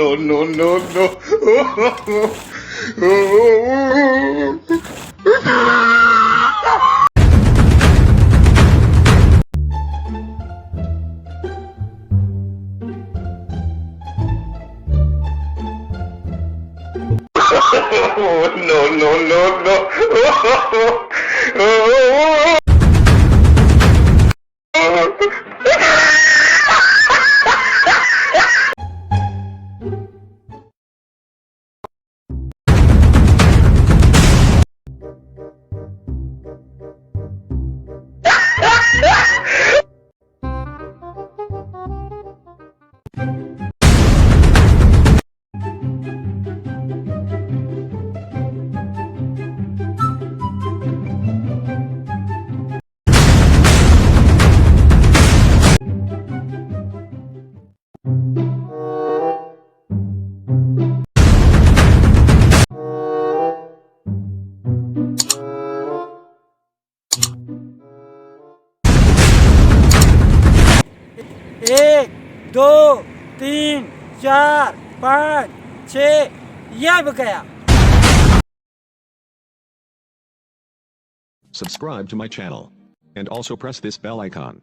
no, no, no, no. No, no, no, no. एक, दो, तीन, चार, पाँच, छः, ये अब गया. Subscribe to my channel. And also press this bell icon.